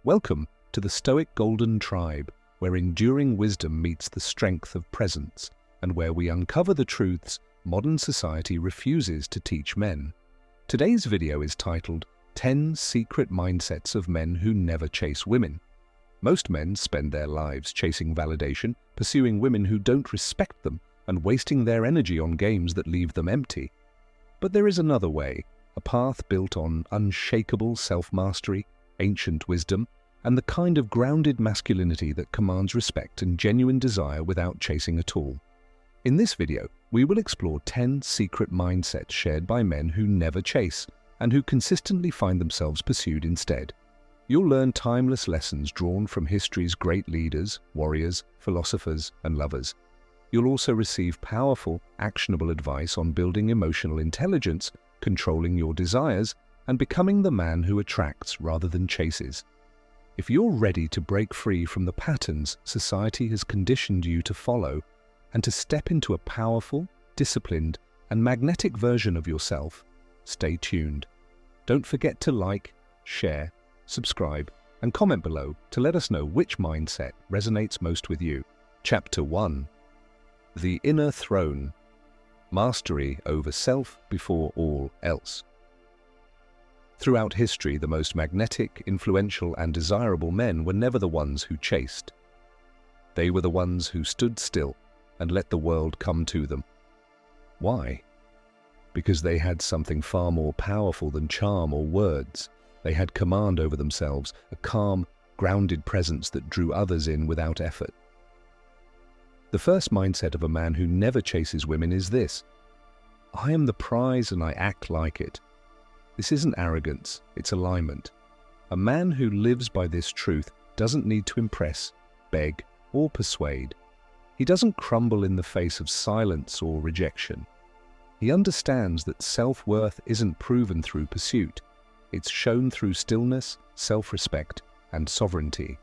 Welcome to the Stoic Golden Tribe, where enduring wisdom meets the strength of presence, and where we uncover the truths modern society refuses to teach men. Today's video is titled 10 Secret Mindsets of Men Who Never Chase Women. Most men spend their lives chasing validation, pursuing women who don't respect them, and wasting their energy on games that leave them empty. But there is another way, a path built on unshakable self-mastery, ancient wisdom, and the kind of grounded masculinity that commands respect and genuine desire without chasing at all. In this video, we will explore 10 secret mindsets shared by men who never chase and who consistently find themselves pursued instead. You'll learn timeless lessons drawn from history's great leaders, warriors, philosophers, and lovers. You'll also receive powerful, actionable advice on building emotional intelligence, controlling your desires, and becoming the man who attracts rather than chases. If you're ready to break free from the patterns society has conditioned you to follow and to step into a powerful, disciplined, and magnetic version of yourself, stay tuned. Don't forget to like, share, subscribe, and comment below to let us know which mindset resonates most with you. Chapter 1. The Inner Throne. Mastery over self before all else. Throughout history, the most magnetic, influential, and desirable men were never the ones who chased. They were the ones who stood still and let the world come to them. Why? Because they had something far more powerful than charm or words. They had command over themselves, a calm, grounded presence that drew others in without effort. The first mindset of a man who never chases women is this: I am the prize and I act like it. This isn't arrogance, it's alignment. A man who lives by this truth doesn't need to impress, beg, or persuade. He doesn't crumble in the face of silence or rejection. He understands that self-worth isn't proven through pursuit. It's shown through stillness, self-respect, and sovereignty.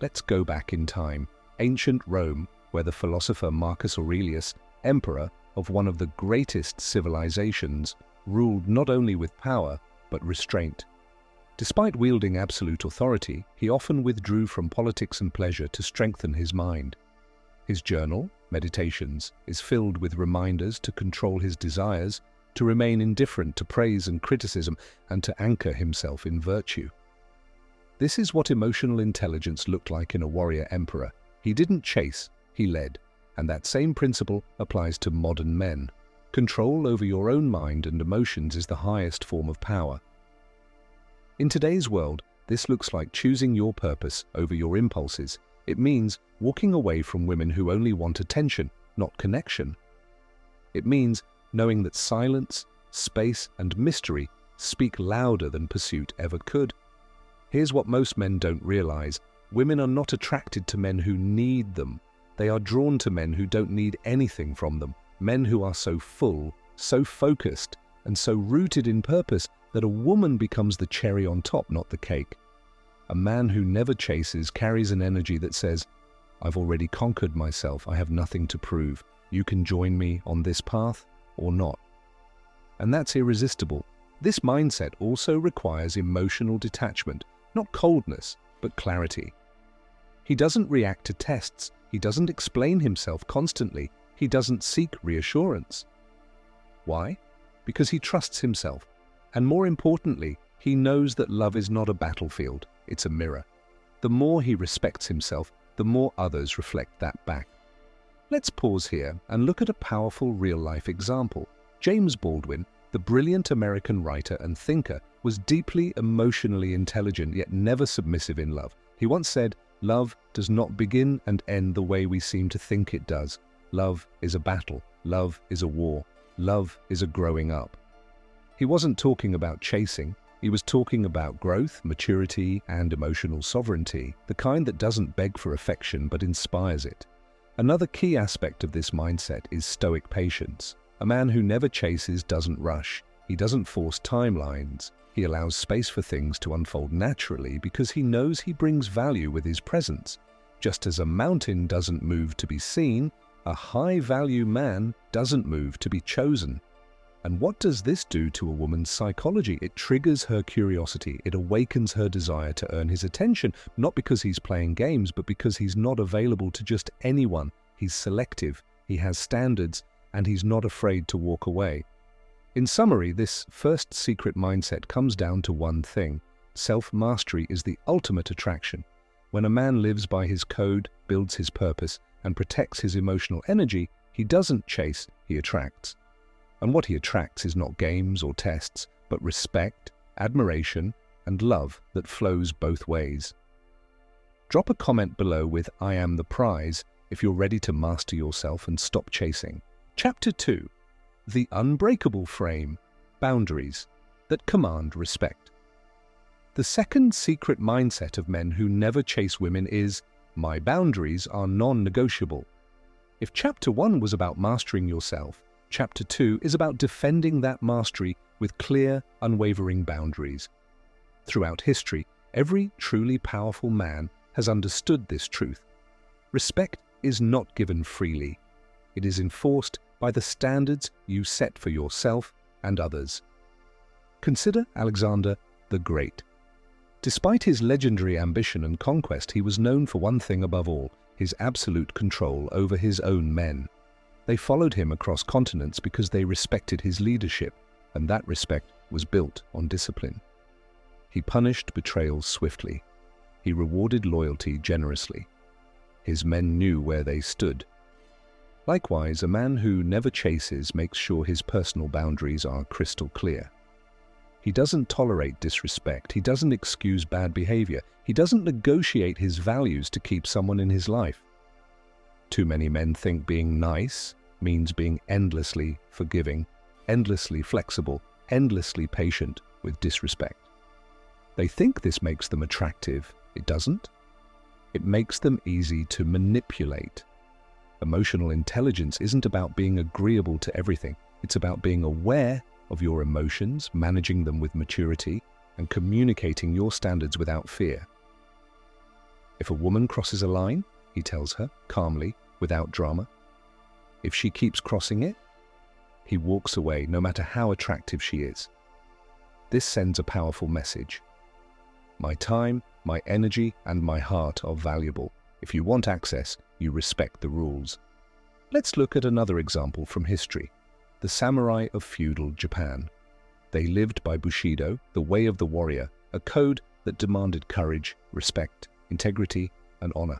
Let's go back in time, ancient Rome, where the philosopher Marcus Aurelius, emperor of one of the greatest civilizations, ruled not only with power, but restraint. Despite wielding absolute authority, he often withdrew from politics and pleasure to strengthen his mind. His journal, Meditations, is filled with reminders to control his desires, to remain indifferent to praise and criticism, and to anchor himself in virtue. This is what emotional intelligence looked like in a warrior emperor. He didn't chase, he led, and that same principle applies to modern men. Control over your own mind and emotions is the highest form of power. In today's world, this looks like choosing your purpose over your impulses. It means walking away from women who only want attention, not connection. It means knowing that silence, space, and mystery speak louder than pursuit ever could. Here's what most men don't realize: women are not attracted to men who need them. They are drawn to men who don't need anything from them. Men who are so full, so focused, and so rooted in purpose that a woman becomes the cherry on top, not the cake. A man who never chases carries an energy that says, I've already conquered myself, I have nothing to prove. You can join me on this path or not. And that's irresistible. This mindset also requires emotional detachment, not coldness, but clarity. He doesn't react to tests, he doesn't explain himself constantly, he doesn't seek reassurance. Why? Because he trusts himself. And more importantly, he knows that love is not a battlefield, it's a mirror. The more he respects himself, the more others reflect that back. Let's pause here and look at a powerful real-life example. James Baldwin, the brilliant American writer and thinker, was deeply emotionally intelligent yet never submissive in love. He once said, "Love does not begin and end the way we seem to think it does. Love is a battle. Love is a war. Love is a growing up." He wasn't talking about chasing. He was talking about growth, maturity, and emotional sovereignty, the kind that doesn't beg for affection but inspires it. Another key aspect of this mindset is stoic patience. A man who never chases doesn't rush. He doesn't force timelines. He allows space for things to unfold naturally because he knows he brings value with his presence. Just as a mountain doesn't move to be seen, a high-value man doesn't move to be chosen. And what does this do to a woman's psychology? It triggers her curiosity. It awakens her desire to earn his attention, not because he's playing games, but because he's not available to just anyone. He's selective, he has standards, and he's not afraid to walk away. In summary, this first secret mindset comes down to one thing. Self-mastery is the ultimate attraction. When a man lives by his code, builds his purpose, and protects his emotional energy, he doesn't chase, he attracts. And what he attracts is not games or tests, but respect, admiration, and love that flows both ways. Drop a comment below with "I am the prize" if you're ready to master yourself and stop chasing. Chapter 2. The Unbreakable Frame, Boundaries that Command Respect. The second secret mindset of men who never chase women is, "My boundaries are non-negotiable." If Chapter 1 was about mastering yourself, Chapter 2 is about defending that mastery with clear, unwavering boundaries. Throughout history, every truly powerful man has understood this truth. Respect is not given freely. It is enforced by the standards you set for yourself and others. Consider Alexander the Great. Despite his legendary ambition and conquest, he was known for one thing above all: his absolute control over his own men. They followed him across continents because they respected his leadership, and that respect was built on discipline. He punished betrayal swiftly. He rewarded loyalty generously. His men knew where they stood. Likewise, a man who never chases makes sure his personal boundaries are crystal clear. He doesn't tolerate disrespect. He doesn't excuse bad behavior. He doesn't negotiate his values to keep someone in his life. Too many men think being nice means being endlessly forgiving, endlessly flexible, endlessly patient with disrespect. They think this makes them attractive. It doesn't. It makes them easy to manipulate. Emotional intelligence isn't about being agreeable to everything. It's about being aware of your emotions, managing them with maturity, and communicating your standards without fear. If a woman crosses a line, he tells her, calmly, without drama. If she keeps crossing it, he walks away, no matter how attractive she is. This sends a powerful message. My time, my energy, and my heart are valuable. If you want access, you respect the rules. Let's look at another example from history: the samurai of feudal Japan. They lived by Bushido, the way of the warrior, a code that demanded courage, respect, integrity, and honor.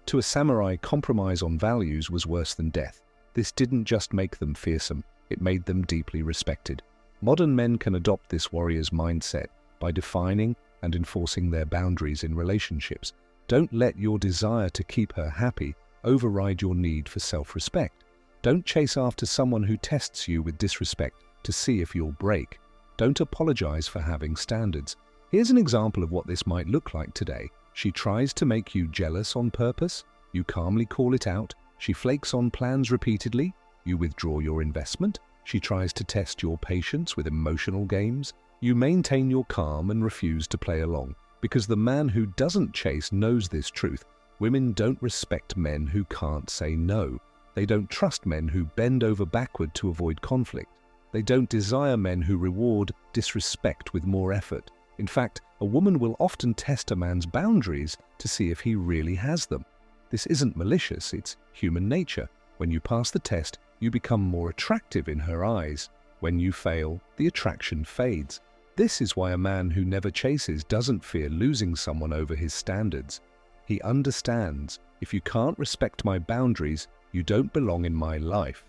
To a samurai, compromise on values was worse than death. This didn't just make them fearsome, it made them deeply respected. Modern men can adopt this warrior's mindset by defining and enforcing their boundaries in relationships. Don't let your desire to keep her happy override your need for self-respect. Don't chase after someone who tests you with disrespect to see if you'll break. Don't apologize for having standards. Here's an example of what this might look like today. She tries to make you jealous on purpose. You calmly call it out. She flakes on plans repeatedly. You withdraw your investment. She tries to test your patience with emotional games. You maintain your calm and refuse to play along. Because the man who doesn't chase knows this truth. Women don't respect men who can't say no. They don't trust men who bend over backward to avoid conflict. They don't desire men who reward disrespect with more effort. In fact, a woman will often test a man's boundaries to see if he really has them. This isn't malicious, it's human nature. When you pass the test, you become more attractive in her eyes. When you fail, the attraction fades. This is why a man who never chases doesn't fear losing someone over his standards. He understands, if you can't respect my boundaries, you don't belong in my life.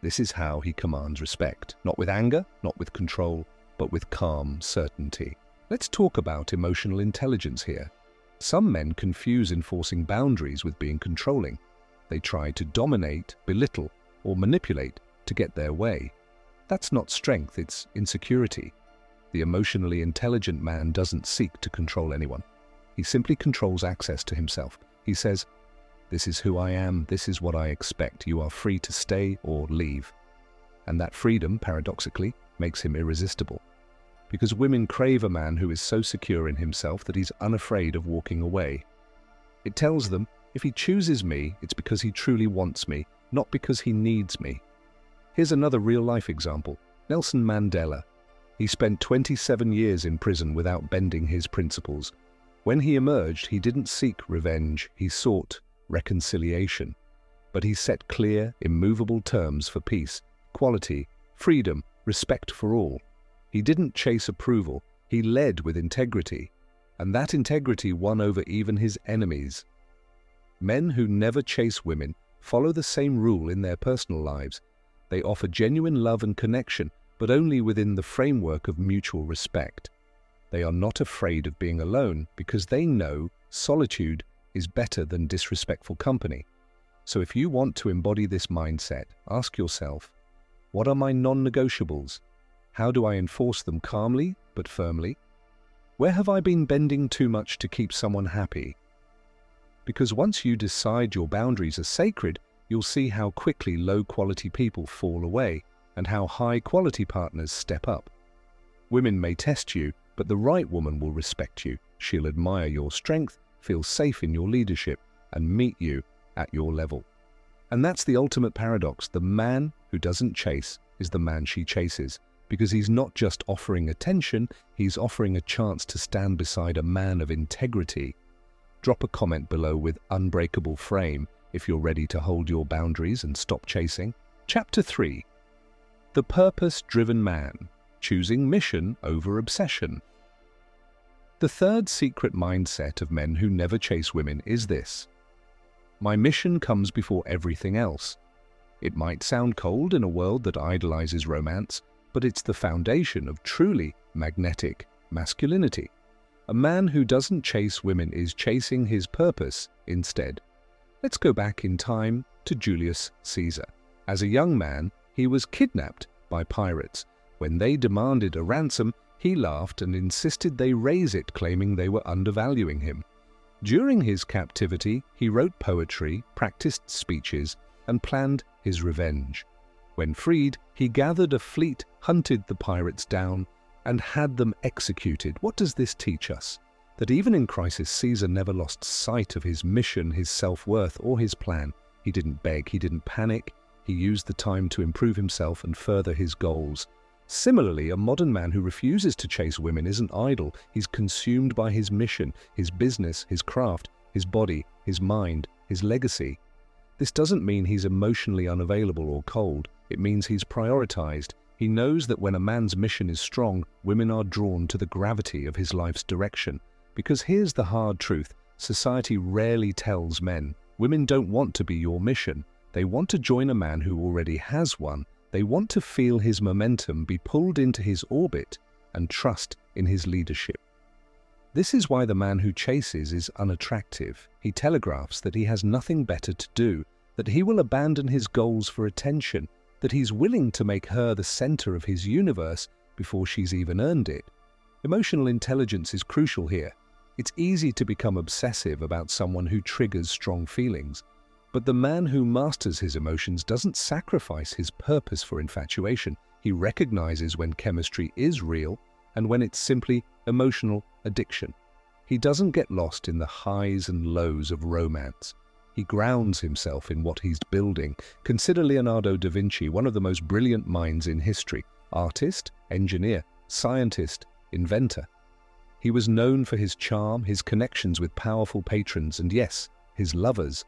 This is how he commands respect. Not with anger, not with control, but with calm certainty. Let's talk about emotional intelligence here. Some men confuse enforcing boundaries with being controlling. They try to dominate, belittle, or manipulate to get their way. That's not strength, it's insecurity. The emotionally intelligent man doesn't seek to control anyone. He simply controls access to himself. He says, "This is who I am, this is what I expect. You are free to stay or leave." And that freedom, paradoxically, makes him irresistible. Because women crave a man who is so secure in himself that he's unafraid of walking away. It tells them, if he chooses me, it's because he truly wants me, not because he needs me. Here's another real-life example. Nelson Mandela. He spent 27 years in prison without bending his principles. When he emerged, he didn't seek revenge, he sought reconciliation. But he set clear, immovable terms for peace, equality, freedom, respect for all. He didn't chase approval, he led with integrity. And that integrity won over even his enemies. Men who never chase women follow the same rule in their personal lives. They offer genuine love and connection, but only within the framework of mutual respect. They are not afraid of being alone because they know solitude is better than disrespectful company. So if you want to embody this mindset, ask yourself, what are my non-negotiables? How do I enforce them calmly but firmly? Where have I been bending too much to keep someone happy? Because once you decide your boundaries are sacred, you'll see how quickly low-quality people fall away and how high-quality partners step up. Women may test you, but the right woman will respect you. She'll admire your strength, feel safe in your leadership, and meet you at your level. And that's the ultimate paradox. The man who doesn't chase is the man she chases, because he's not just offering attention, he's offering a chance to stand beside a man of integrity. Drop a comment below with Unbreakable frame if you're ready to hold your boundaries and stop chasing. Chapter 3. The Purpose-Driven Man, Choosing Mission over Obsession. The third secret mindset of men who never chase women is this: my mission comes before everything else. It might sound cold in a world that idolizes romance, but it's the foundation of truly magnetic masculinity. A man who doesn't chase women is chasing his purpose instead. Let's go back in time to Julius Caesar. As a young man, he was kidnapped by pirates. When they demanded a ransom, he laughed and insisted they raise it, claiming they were undervaluing him. During his captivity, he wrote poetry, practiced speeches, and planned his revenge. When freed, he gathered a fleet, hunted the pirates down, and had them executed. What does this teach us? That even in crisis, Caesar never lost sight of his mission, his self-worth, or his plan. He didn't beg, he didn't panic. He used the time to improve himself and further his goals. Similarly, a modern man who refuses to chase women isn't idle. He's consumed by his mission, his business, his craft, his body, his mind, his legacy. This doesn't mean he's emotionally unavailable or cold. It means he's prioritized. He knows that when a man's mission is strong, women are drawn to the gravity of his life's direction. Because here's the hard truth: society rarely tells men, women don't want to be your mission. They want to join a man who already has one. They want to feel his momentum, be pulled into his orbit, and trust in his leadership. This is why the man who chases is unattractive. He telegraphs that he has nothing better to do, that he will abandon his goals for attention, that he's willing to make her the center of his universe before she's even earned it. Emotional intelligence is crucial here. It's easy to become obsessive about someone who triggers strong feelings. But the man who masters his emotions doesn't sacrifice his purpose for infatuation. He recognizes when chemistry is real and when it's simply emotional addiction. He doesn't get lost in the highs and lows of romance. He grounds himself in what he's building. Consider Leonardo da Vinci, one of the most brilliant minds in history. Artist, engineer, scientist, inventor. He was known for his charm, his connections with powerful patrons, and yes, his lovers.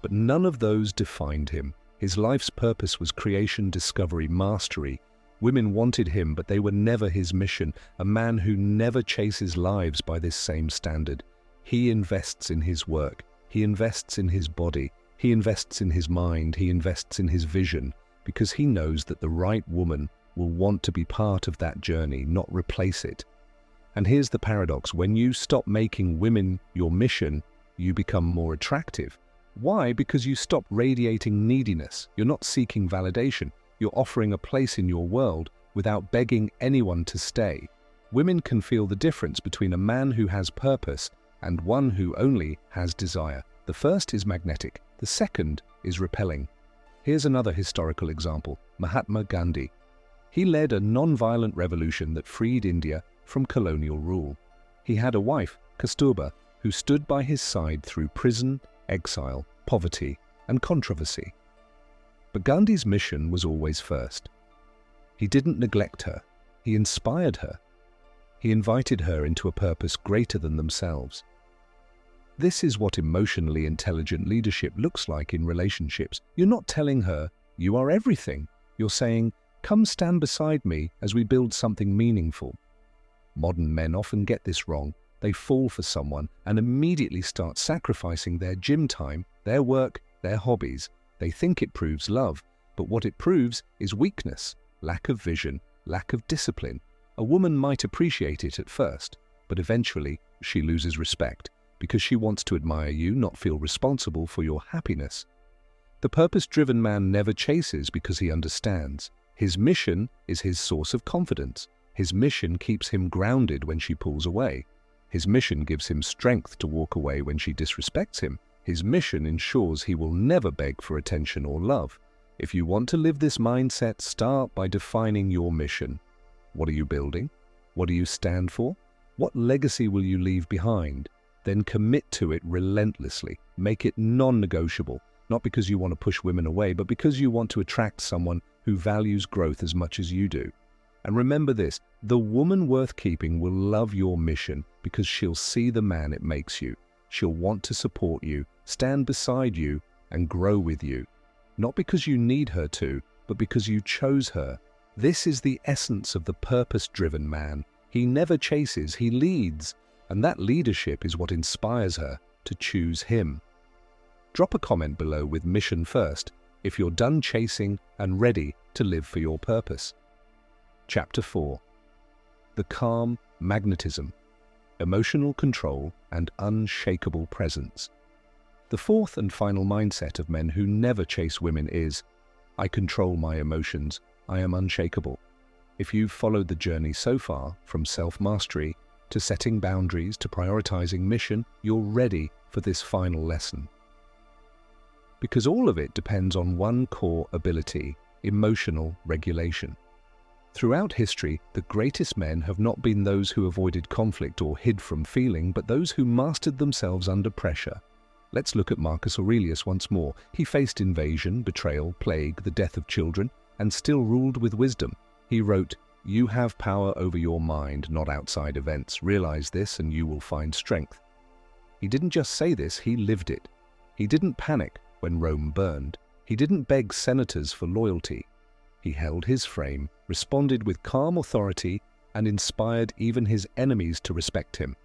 But none of those defined him. His life's purpose was creation, discovery, mastery. Women wanted him, but they were never his mission. A man who never chases lives by this same standard. He invests in his work. He invests in his body. He invests in his mind. He invests in his vision, because he knows that the right woman will want to be part of that journey, not replace it. And here's the paradox: when you stop making women your mission, you become more attractive. Why? Because you stop radiating neediness. You're not seeking validation. You're offering a place in your world without begging anyone to stay. Women can feel the difference between a man who has purpose and one who only has desire. The first is magnetic. The second is repelling. Here's another historical example: Mahatma Gandhi. He led a non-violent revolution that freed India from colonial rule. He had a wife, Kasturba, who stood by his side through prison, exile, poverty, and controversy. But Gandhi's mission was always first. He didn't neglect her. He inspired her. He invited her into a purpose greater than themselves. This is what emotionally intelligent leadership looks like in relationships. You're not telling her, "You are everything." You're saying, "Come stand beside me as we build something meaningful." Modern men often get this wrong. They fall for someone and immediately start sacrificing their gym time, their work, their hobbies. They think it proves love, but what it proves is weakness, lack of vision, lack of discipline. A woman might appreciate it at first, but eventually she loses respect because she wants to admire you, not feel responsible for your happiness. The purpose-driven man never chases because he understands. His mission is his source of confidence. His mission keeps him grounded when she pulls away. His mission gives him strength to walk away when she disrespects him. His mission ensures he will never beg for attention or love. If you want to live this mindset, start by defining your mission. What are you building? What do you stand for? What legacy will you leave behind? Then commit to it relentlessly. Make it non-negotiable, not because you want to push women away, but because you want to attract someone who values growth as much as you do. And remember this, the woman worth keeping will love your mission because she'll see the man it makes you. She'll want to support you, stand beside you, and grow with you. Not because you need her to, but because you chose her. This is the essence of the purpose-driven man. He never chases, he leads. And that leadership is what inspires her to choose him. Drop a comment below with mission first if you're done chasing and ready to live for your purpose. Chapter 4. The calm magnetism, emotional control, and unshakable presence. The fourth and final mindset of men who never chase women is, "I control my emotions, I am unshakable." If you've followed the journey so far, from self-mastery to setting boundaries to prioritizing mission, you're ready for this final lesson. Because all of it depends on one core ability, emotional regulation. Throughout history, the greatest men have not been those who avoided conflict or hid from feeling, but those who mastered themselves under pressure. Let's look at Marcus Aurelius once more. He faced invasion, betrayal, plague, the death of children, and still ruled with wisdom. He wrote, "You have power over your mind, not outside events. Realize this and you will find strength." He didn't just say this, he lived it. He didn't panic when Rome burned. He didn't beg senators for loyalty. He held his frame, responded with calm authority, and inspired even his enemies to respect him.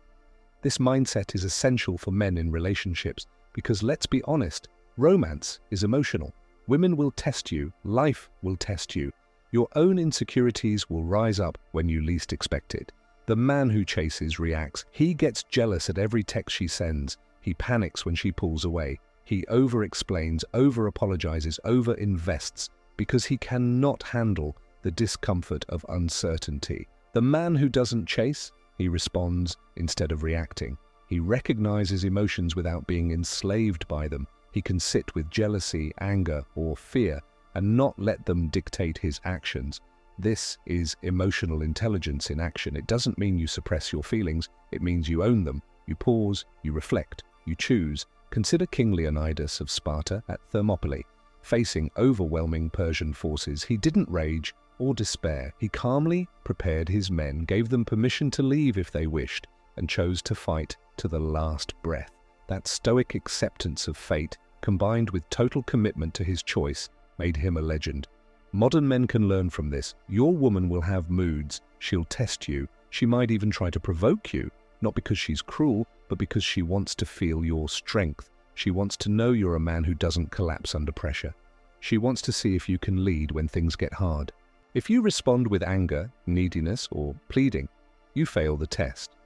This mindset is essential for men in relationships because, let's be honest, romance is emotional. Women will test you, life will test you. Your own insecurities will rise up when you least expect it. The man who chases reacts. He gets jealous at every text she sends. He panics when she pulls away. He over-explains, over-apologizes, over-invests because he cannot handle the discomfort of uncertainty. The man who doesn't chase, he responds instead of reacting. He recognizes emotions without being enslaved by them. He can sit with jealousy, anger, or fear and not let them dictate his actions. This is emotional intelligence in action. It doesn't mean you suppress your feelings. It means you own them. You pause, you reflect, you choose. Consider King Leonidas of Sparta at Thermopylae. Facing overwhelming Persian forces, he didn't rage or despair. He calmly prepared his men, gave them permission to leave if they wished, and chose to fight to the last breath. That stoic acceptance of fate, combined with total commitment to his choice, made him a legend. Modern men can learn from this. Your woman will have moods. She'll test you. She might even try to provoke you, not because she's cruel, but because she wants to feel your strength. She wants to know you're a man who doesn't collapse under pressure. She wants to see if you can lead when things get hard. If you respond with anger, neediness, or pleading, you fail the test.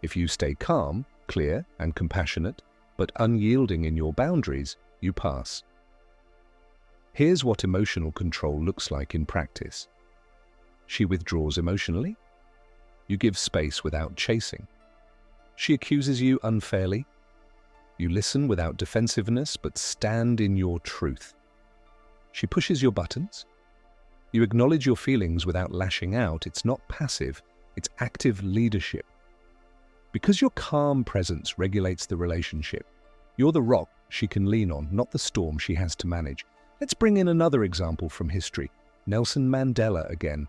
If you stay calm, clear, and compassionate, but unyielding in your boundaries, you pass. Here's what emotional control looks like in practice. She withdraws emotionally. You give space without chasing. She accuses you unfairly. You listen without defensiveness, but stand in your truth. She pushes your buttons. You acknowledge your feelings without lashing out. It's not passive, it's active leadership. Because your calm presence regulates the relationship, you're the rock she can lean on, not the storm she has to manage. Let's bring in another example from history. Nelson Mandela again.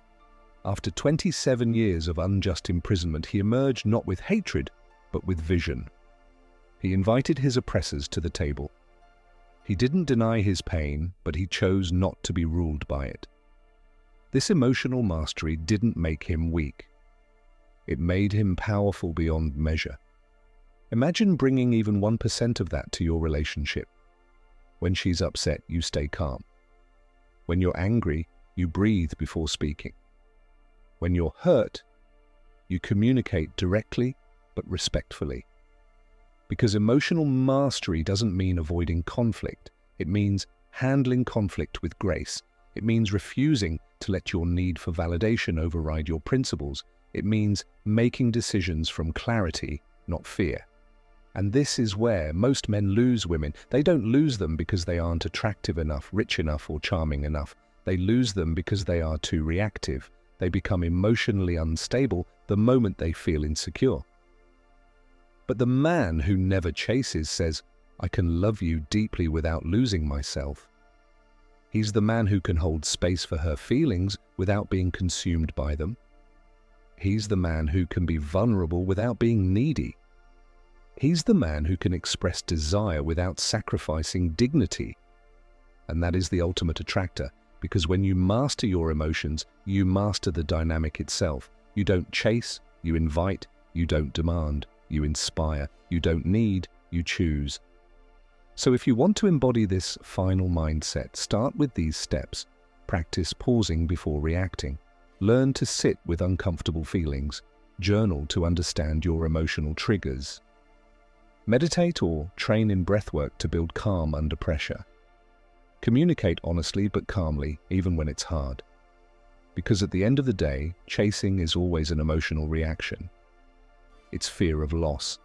After 27 years of unjust imprisonment, he emerged not with hatred, but with vision. He invited his oppressors to the table. He didn't deny his pain, but he chose not to be ruled by it. This emotional mastery didn't make him weak. It made him powerful beyond measure. Imagine bringing even 1% of that to your relationship. When she's upset, you stay calm. When you're angry, you breathe before speaking. When you're hurt, you communicate directly but respectfully. Because emotional mastery doesn't mean avoiding conflict. It means handling conflict with grace. It means refusing to let your need for validation override your principles. It means making decisions from clarity, not fear. And this is where most men lose women. They don't lose them because they aren't attractive enough, rich enough, or charming enough. They lose them because they are too reactive. They become emotionally unstable the moment they feel insecure. But the man who never chases says, "I can love you deeply without losing myself." He's the man who can hold space for her feelings without being consumed by them. He's the man who can be vulnerable without being needy. He's the man who can express desire without sacrificing dignity. And that is the ultimate attractor, because when you master your emotions, you master the dynamic itself. You don't chase, you invite, you don't demand, you inspire, you don't need, you choose. So if you want to embody this final mindset, start with these steps. Practice pausing before reacting. Learn to sit with uncomfortable feelings. Journal to understand your emotional triggers. Meditate or train in breathwork to build calm under pressure. Communicate honestly but calmly, even when it's hard. Because at the end of the day, chasing is always an emotional reaction. It's fear of loss.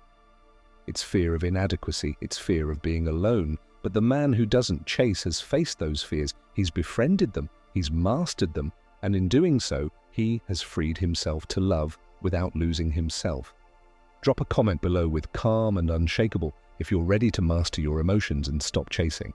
It's fear of inadequacy. It's fear of being alone. But the man who doesn't chase has faced those fears. He's befriended them. He's mastered them. And in doing so, he has freed himself to love without losing himself. Drop a comment below with calm and unshakable if you're ready to master your emotions and stop chasing.